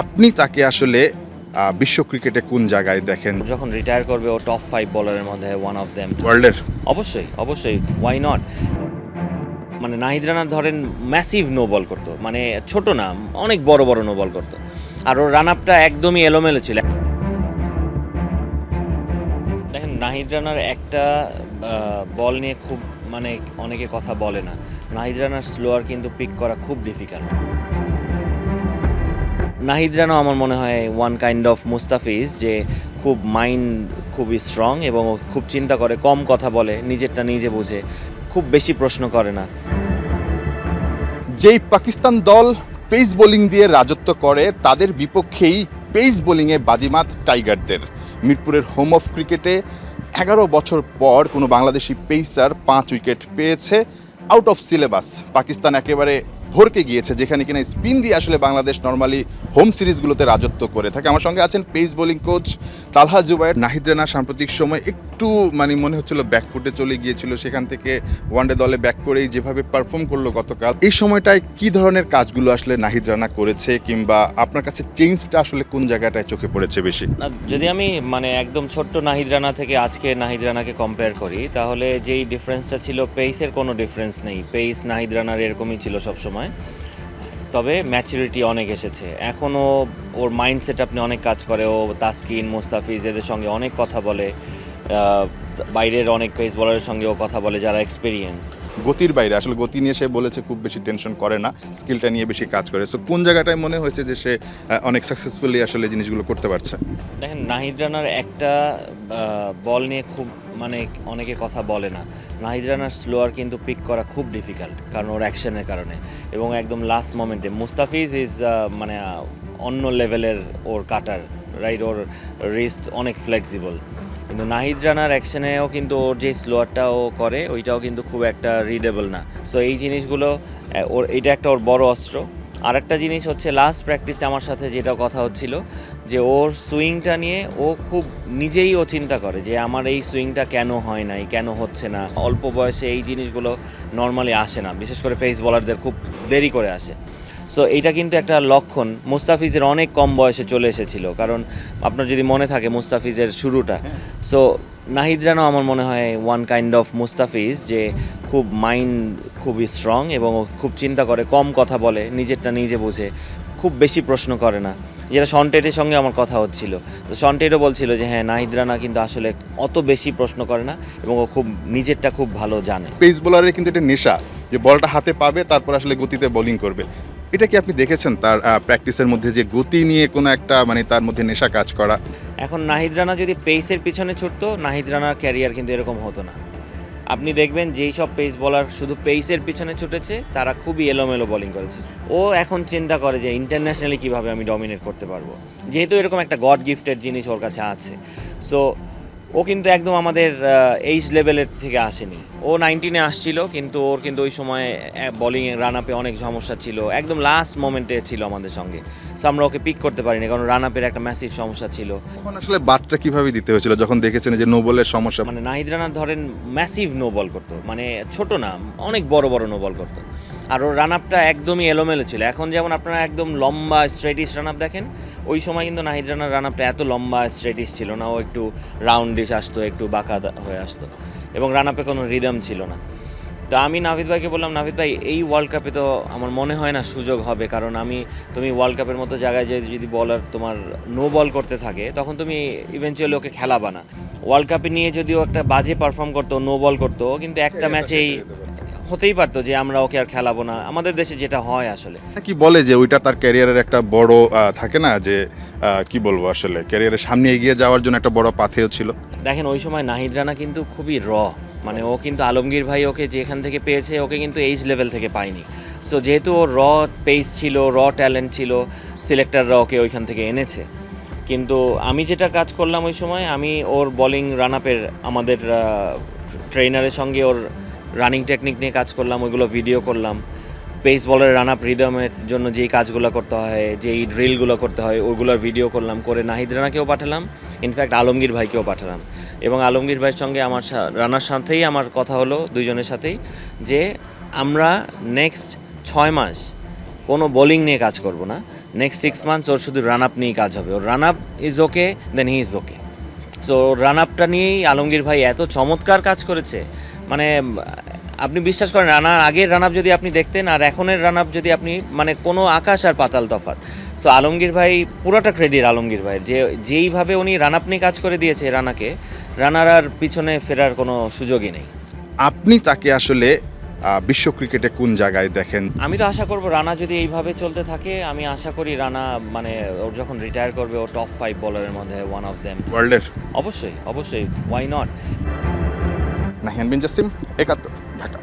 আপনি তাকে আসলে বিশ্ব ক্রিকেটে কোন জায়গায় দেখেন? যখন রিটায়ার করবে ও টপ 5 বোলারের মধ্যে ওয়ান অফ দেম। ওয়ার্ল্ডের? অবশ্যই, অবশ্যই, ওয়াই নট? মানে নাহিদ রানার ধরেন ম্যাসিভ নো বল করতো, মানে ছোট না, অনেক বড় বড় নো বল করতো। আর ওর রান আপটা একদমই এলোমেলো ছিল। দেখেন নাহিদ রানার একটা বল নিয়ে খুব মানে অনেকে কথা বলে না। নাহিদ রানার স্লোয়ার কিন্তু পিক করা খুব ডিফিকাল্ট। নাহিদ রানাও আমার মনে হয় ওয়ান কাইন্ড অফ মুস্তাফিজ, যে খুব মাইন্ড খুবই স্ট্রং এবং ও খুব চিন্তা করে, কম কথা বলে, নিজেরটা নিজে বুঝে, খুব বেশি প্রশ্ন করে না। যেই পাকিস্তান দল পেস বোলিং দিয়ে রাজত্ব করে তাদের বিপক্ষেই পেস বোলিংয়ে বাজিমাত টাইগারদের। মিরপুরের হোম অফ ক্রিকেটে 11 বছর পর কোনো বাংলাদেশি পেসার 5 উইকেট পেয়েছে আউট অফ সিলেবাস। পাকিস্তান একেবারে ভরকে গিয়েছে, যেখানে কিনা স্পিন দিয়ে আসলে বাংলাদেশ নর্মালি হোম সিরিজগুলোতে রাজত্ব করে থাকে। আমার সঙ্গে আছেন পেস বোলিং কোচ তালহা জুবায়ের। নাহিদ রানা সাম্প্রতিক সময় একটু মানে মনে হচ্ছিল ব্যাকফুটে চলে গিয়েছিল, সেখান থেকে ওয়ানডে দলে ব্যাক করেই যেভাবে পারফর্ম করলো গতকাল, এই সময়টায় কি ধরনের কাজগুলো আসলে নাহিদ রানা করেছে, কিংবা আপনার কাছে চেঞ্জটা আসলে কোন জায়গাটায় চোখে পড়েছে বেশি? না, যদি আমি মানে একদম ছোট্ট নাহিদ রানা থেকে আজকে নাহিদ রানাকে কম্পেয়ার করি, তাহলে যেই ডিফারেন্সটা ছিল, পেসের কোনো ডিফারেন্স নেই। পেস নাহিদ রানার এরকমই ছিল সবসময়, তবে ম্যাচুরিটি অনেক এসেছে। এখনও ওর মাইন্ডসেট আপনি অনেক কাজ করে। ও তাসকিন, মুস্তাফিজ এদের সঙ্গে অনেক কথা বলে, বাইরের অনেক পেস বলারের সঙ্গে ও কথা বলে যারা এক্সপিরিয়েন্স। গতির বাইরে আসলে গতি নিয়ে সে বলেছে খুব বেশি টেনশন করে না, স্কিলটা নিয়ে বেশি কাজ করে। সো কোন জায়গাটায় মনে হয়েছে যে সে অনেক সাকসেসফুলি আসলে জিনিসগুলো করতে পারছে? দেখেন নাহিদ রানার একটা বল নিয়ে খুব মানে অনেকে কথা বলে না। নাহিদ রানার স্লোয়ার কিন্তু পিক করা খুব ডিফিকাল্ট, কারণ ওর অ্যাকশনের কারণে এবং একদম লাস্ট মোমেন্টে। মুস্তাফিজ ইজ মানে অন্য লেভেলের ওর কাটার, রাইট? ওর রিস্ট অনেক ফ্লেক্সিবল, কিন্তু নাহিদ রানার অ্যাকশনেও কিন্তু ওর যে স্লোয়ারটা ও করে ওইটাও কিন্তু খুব একটা রিডেবল না। সো এই জিনিসগুলো ওর, এইটা একটা ওর বড় অস্ত্র। আর একটা জিনিস হচ্ছে, লাস্ট প্র্যাকটিসে আমার সাথে যেটা কথা হচ্ছিল, যে ওর সুইংটা নিয়ে ও খুব নিজেই ও চিন্তা করে যে আমার এই সুইংটা কেন হয় নাই, কেন হচ্ছে না। অল্প বয়সে এই জিনিসগুলো নর্মালি আসে না, বিশেষ করে পেস বলারদের খুব দেরি করে আসে। সো এইটা কিন্তু একটা লক্ষণ। মুস্তাফিজের অনেক কম বয়সে চলে এসেছিল, কারণ আপনার যদি মনে থাকে মুস্তাফিজের শুরুটা। সো নাহিদ রানাও আমার মনে হয় ওয়ান কাইন্ড অফ মুস্তাফিজ, যে খুব মাইন্ড খুবই স্ট্রং এবং ও খুব চিন্তা করে, কম কথা বলে, নিজেরটা নিজে বুঝে, খুব বেশি প্রশ্ন করে না। যেটা শন টেটের সঙ্গে আমার কথা হচ্ছিল, তো শন টেটও বলছিল যে হ্যাঁ, নাহিদ রানা কিন্তু আসলে অত বেশি প্রশ্ন করে না এবং ও খুব নিজেরটা খুব ভালো জানে। পেস বোলারের কিন্তু এটা নেশা, যে বলটা হাতে পাবে তারপর আসলে গতিতে বোলিং করবে। এটা কি আপনি দেখেছেন তার প্র্যাকটিসের মধ্যে, যে গতি নিয়ে কোনো একটা মানে তার মধ্যে নেশা কাজ করা? এখন নাহিদ রানা যদি পেসের পিছনে ছুটতো, নাহিদ রানার ক্যারিয়ার কিন্তু এরকম হতো না। আপনি দেখবেন যেই সব পেস বলার শুধু পেসের পিছনে ছুটেছে, তারা খুবই এলোমেলো বোলিং করেছে। ও এখন চিন্তা করে যে ইন্টারন্যাশনালি কীভাবে আমি ডমিনেট করতে পারবো, যেহেতু এরকম একটা গড গিফটেড জিনিস ওর কাছে আছে। সো ও কিন্তু একদম আমাদের এইজ লেভেলের থেকে আসেনি। ও 19-এ আসছিল, কিন্তু ওর কিন্তু ওই সময় বোলিংয়ে রান আপে অনেক সমস্যা ছিল, একদম লাস্ট মোমেন্টে ছিল আমাদের সঙ্গে। সো আমরা ওকে পিক করতে পারিনি, কারণ রান আপের একটা ম্যাসিভ সমস্যা ছিল। তখন আসলে বাদটা কিভাবে দিতে হয়েছিল যখন দেখেছেন যে নো বলের সমস্যা? মানে নাহিদ রানার ধরেন ম্যাসিভ নো বল করতো, মানে ছোট না, অনেক বড় বড় নো বল করতো। আর ওর রান আপটা একদমই এলোমেলো ছিল। এখন যেমন আপনারা একদম লম্বা স্ট্রেটিশ রান আপ দেখেন, ওই সময় কিন্তু নাহিদ রানার রান আপটা এত লম্বা স্ট্রেটিশ ছিল না। ও একটু রাউন্ডিশ আসতো, একটু বাঁকা হয়ে আসতো, এবং রান আপে কোনো রিদম ছিল না। তো আমি নাভিদ ভাইকে বললাম, নাভিদ ভাই, এই ওয়ার্ল্ড কাপে তো আমার মনে হয় না সুযোগ হবে, কারণ তুমি ওয়ার্ল্ড কাপের মতো জায়গায় যে যদি বলার তোমার নো বল করতে থাকে, তখন তুমি ইভেনচুয়ালি ওকে খেলাবা না। ওয়ার্ল্ড কাপে নিয়ে যদিও একটা বাজে পারফর্ম করতো, নো বল করতো, কিন্তু একটা ম্যাচেই হতেই পারতো যে আমরা ওকে আর খেলাবো না, আমাদের দেশে যেটা হয় আসলে। কি বলে যে ওইটা তার ক্যারিয়ারের একটা বড় থাকে না, যে কি বলবো, আসলে ক্যারিয়ারের সামনে এগিয়ে যাওয়ার জন্য একটা বড় পাথেয় ছিল। দেখেন ওই সময় নাহিদ রানা কিন্তু খুবই মানে ও কিন্তু আলমগীর ভাই ওকে যেখান থেকে পেয়েছে, ওকে কিন্তু এইজ লেভেল থেকে পায়নি। সো যেহেতু ওর পেস ছিল, ট্যালেন্ট ছিল, সিলেক্টররা ওকে ওইখান থেকে এনেছে। কিন্তু আমি যেটা কাজ করলাম ওই সময়, আমি ওর বোলিং রান আপের আমাদের ট্রেনারের সঙ্গে ওর রানিং টেকনিক নিয়ে কাজ করলাম, ওইগুলো ভিডিও করলাম। পেস বলের রান আপ রিদমের জন্য যেই কাজগুলো করতে হয়, যেই ড্রিলগুলো করতে হয়, ওইগুলোর ভিডিও করলাম, করে নাহিদ রানাকেও পাঠালাম, ইনফ্যাক্ট আলমগীর ভাইকেও পাঠালাম। এবং আলমগীর ভাইয়ের সঙ্গে আমার রানার সাথেই আমার কথা হলো, দুইজনের সাথেই, যে আমরা নেক্সট 6 মাস কোনো বোলিং নিয়ে কাজ করব না। নেক্সট 6 মান্থস ওর শুধু রান আপ নিয়েই কাজ হবে। ওর run up is okay, then he is okay. So run আপটা নিয়েই আলমগীর ভাই এত চমৎকার কাজ করেছে, মানে আপনি বিশ্বাস করেন রানার আগের রান আপ যদি আপনি দেখতেন আর এখনের রান আপ যদি আপনি, মানে কোনো আকাশ আর পাতাল তফাৎ। সো আলমগীর ভাই পুরোটা ক্রেডিট আলমগীর ভাইয়ের, যেইভাবে উনি রান আপ নিয়ে কাজ করে দিয়েছে রানাকে, রানার আর পিছনে ফেরার কোনো সুযোগই নেই। আপনি তাকে আসলে বিশ্ব ক্রিকেটে কোন জায়গায় দেখেন? আমি তো আশা করব রানা যদি এইভাবে চলতে থাকে, আমি আশা করি রানা মানে ওর যখন রিটায়ার করবে ও টপ 5 বোলারের মধ্যে ওয়ান অফ দেম। ওয়ার্ল্ডের? অবশ্যই অবশ্যই, ওয়াই নট। নাহিয়ান বিন জাসিম, ৭১, ঢাকা।